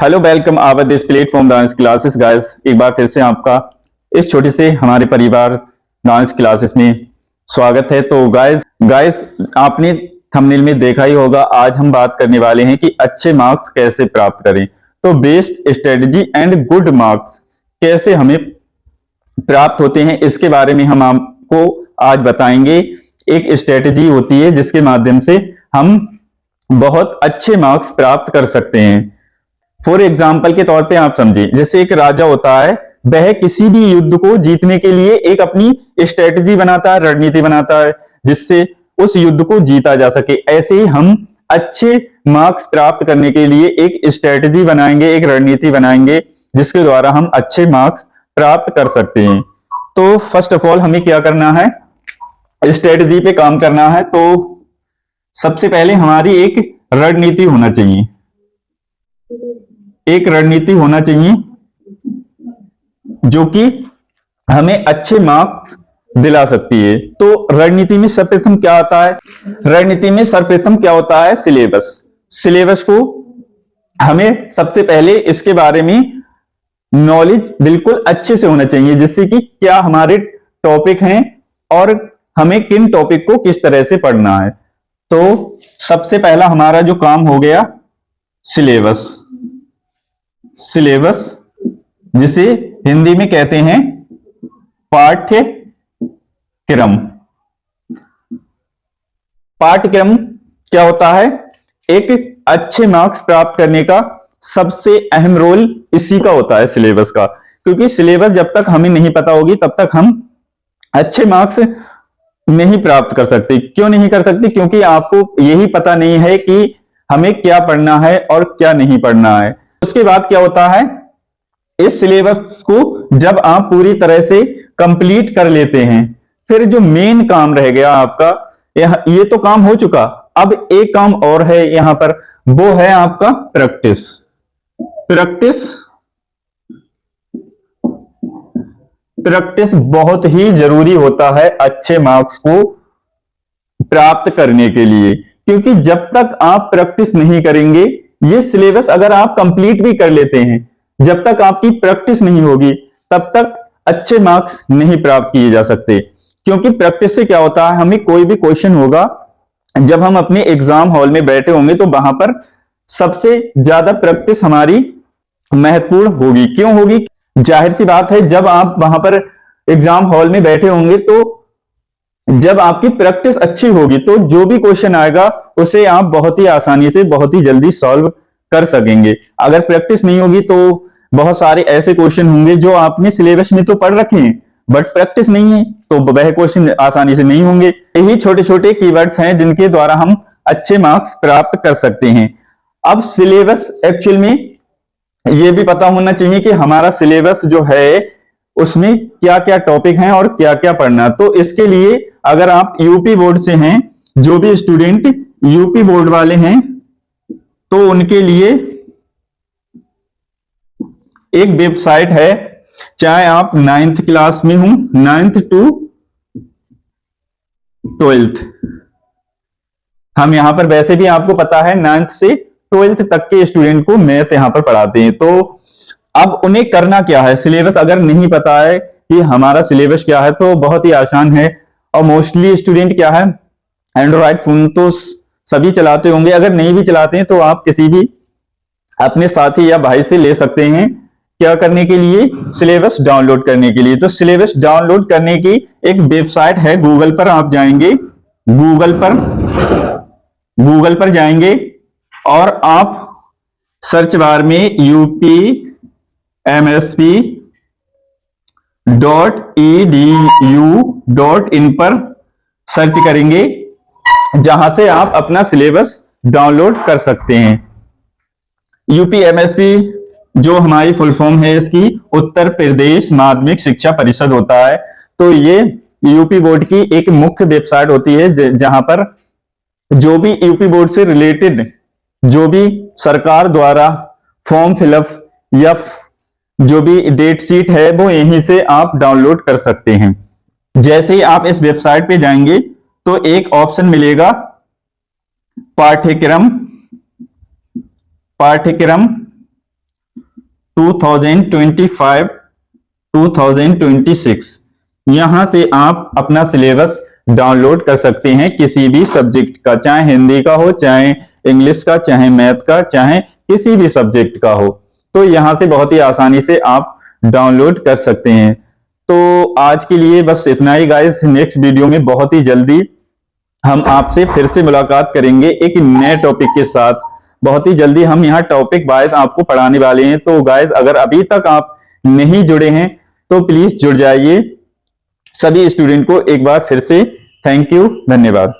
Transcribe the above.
Hello welcome our this platform dance classes guys. एक बार फिर से आपका इस छोटे से हमारे परिवार डांस क्लासेस में स्वागत है। तो गाइस आपने थंबनेल में देखा ही होगा, आज हम बात करने वाले हैं कि अच्छे मार्क्स कैसे प्राप्त करें। तो best strategy and good marks कैसे हमें प्राप्त होते हैं, इसके बारे में हम आपको आज बताएंगे। एक स्ट्रेटजी होती है जिसके माध्यम से हम बहुत अच्छे मार्क्स प्राप्त कर सकते हैं। फॉर एग्जाम्पल के तौर पे आप समझिए, जैसे एक राजा होता है, वह किसी भी युद्ध को जीतने के लिए एक अपनी स्ट्रेटजी बनाता है, रणनीति बनाता है, जिससे उस युद्ध को जीता जा सके। ऐसे ही हम अच्छे मार्क्स प्राप्त करने के लिए एक स्ट्रेटजी बनाएंगे, एक रणनीति बनाएंगे, जिसके द्वारा हम अच्छे मार्क्स प्राप्त कर सकते हैं। तो फर्स्ट ऑफ ऑल हमें क्या करना है, स्ट्रेटजी पे काम करना है। तो सबसे पहले हमारी एक रणनीति होना चाहिए, एक रणनीति होना चाहिए जो कि हमें अच्छे मार्क्स दिला सकती है। तो रणनीति में सर्वप्रथम क्या आता है, रणनीति में सर्वप्रथम क्या होता है, सिलेबस। सिलेबस को हमें सबसे पहले इसके बारे में नॉलेज बिल्कुल अच्छे से होना चाहिए, जिससे कि क्या हमारे टॉपिक हैं और हमें किन टॉपिक को किस तरह से पढ़ना है। तो सबसे पहला हमारा जो काम हो गया सिलेबस। सिलेबस जिसे हिंदी में कहते हैं पाठ्यक्रम। पाठ्यक्रम क्या होता है, एक अच्छे मार्क्स प्राप्त करने का सबसे अहम रोल इसी का होता है, सिलेबस का। क्योंकि सिलेबस जब तक हमें नहीं पता होगी तब तक हम अच्छे मार्क्स नहीं प्राप्त कर सकते। क्यों नहीं कर सकते, क्योंकि आपको यही पता नहीं है कि हमें क्या पढ़ना है और क्या नहीं पढ़ना है। उसके बाद क्या होता है, इस सिलेबस को जब आप पूरी तरह से कंप्लीट कर लेते हैं, फिर जो मेन काम रह गया आपका, ये तो काम हो चुका, अब एक काम और है यहां पर, वो है आपका प्रैक्टिस। प्रैक्टिस प्रैक्टिस बहुत ही जरूरी होता है अच्छे मार्क्स को प्राप्त करने के लिए। क्योंकि जब तक आप प्रैक्टिस नहीं करेंगे, ये सिलेबस अगर आप कंप्लीट भी कर लेते हैं, जब तक आपकी प्रैक्टिस नहीं होगी तब तक अच्छे मार्क्स नहीं प्राप्त किए जा सकते। क्योंकि प्रैक्टिस से क्या होता है, हमें कोई भी क्वेश्चन होगा, जब हम अपने एग्जाम हॉल में बैठे होंगे तो वहां पर सबसे ज्यादा प्रैक्टिस हमारी महत्वपूर्ण होगी। क्यों होगी, जाहिर सी बात है, जब आप वहां पर एग्जाम हॉल में बैठे होंगे तो जब आपकी प्रैक्टिस अच्छी होगी तो जो भी क्वेश्चन आएगा उसे आप बहुत ही आसानी से, बहुत ही जल्दी सॉल्व कर सकेंगे। अगर प्रैक्टिस नहीं होगी तो बहुत सारे ऐसे क्वेश्चन होंगे जो आपने सिलेबस में तो पढ़ रखे हैं, बट प्रैक्टिस नहीं है तो वह क्वेश्चन आसानी से नहीं होंगे। यही छोटे छोटे कीवर्ड्स हैं जिनके द्वारा हम अच्छे मार्क्स प्राप्त कर सकते हैं। अब सिलेबस एक्चुअल में यह भी पता होना चाहिए कि हमारा सिलेबस जो है उसमें क्या क्या टॉपिक हैं और क्या क्या पढ़ना। तो इसके लिए अगर आप यूपी बोर्ड से हैं, जो भी स्टूडेंट यूपी बोर्ड वाले हैं, तो उनके लिए एक वेबसाइट है, चाहे आप 9th क्लास में हूं, 9th to 12th। हम यहां पर वैसे भी आपको पता है 9th से 12th तक के स्टूडेंट को मैथ यहां पर पढ़ाते हैं। तो अब उन्हें करना क्या है, सिलेबस अगर नहीं पता है कि हमारा सिलेबस क्या है तो बहुत ही आसान है। और मोस्टली स्टूडेंट क्या है, एंड्रॉइड फोन तो सभी चलाते होंगे, अगर नहीं भी चलाते हैं तो आप किसी भी अपने साथी या भाई से ले सकते हैं। क्या करने के लिए, सिलेबस डाउनलोड करने के लिए। तो सिलेबस डाउनलोड करने की एक वेबसाइट है, गूगल पर आप जाएंगे, गूगल पर जाएंगे और आप सर्च बार में upmsp.edu.in पर सर्च करेंगे, जहां से आप अपना सिलेबस डाउनलोड कर सकते हैं। यूपीएमएसपी जो हमारी फुल फॉर्म है इसकी, उत्तर प्रदेश माध्यमिक शिक्षा परिषद होता है। तो ये यूपी बोर्ड की एक मुख्य वेबसाइट होती है, जहां पर जो भी यूपी बोर्ड से रिलेटेड जो भी सरकार द्वारा फॉर्म फिलअप या जो भी डेट शीट है वो यहीं से आप डाउनलोड कर सकते हैं। जैसे ही आप इस वेबसाइट पे जाएंगे तो एक ऑप्शन मिलेगा पाठ्यक्रम 2025 2026 यहां से आप अपना सिलेबस डाउनलोड कर सकते हैं किसी भी सब्जेक्ट का, चाहे हिंदी का हो, चाहे इंग्लिश का, चाहे मैथ का, चाहे किसी भी सब्जेक्ट का हो। तो यहां से बहुत ही आसानी से आप डाउनलोड कर सकते हैं। तो आज के लिए बस इतना ही गाइस। नेक्स्ट वीडियो में बहुत ही जल्दी हम आपसे फिर से मुलाकात करेंगे एक नए टॉपिक के साथ। बहुत ही जल्दी हम यहाँ टॉपिक वाइज आपको पढ़ाने वाले हैं। तो गाइस अगर अभी तक आप नहीं जुड़े हैं तो प्लीज जुड़ जाइए। सभी स्टूडेंट को एक बार फिर से थैंक यू, धन्यवाद।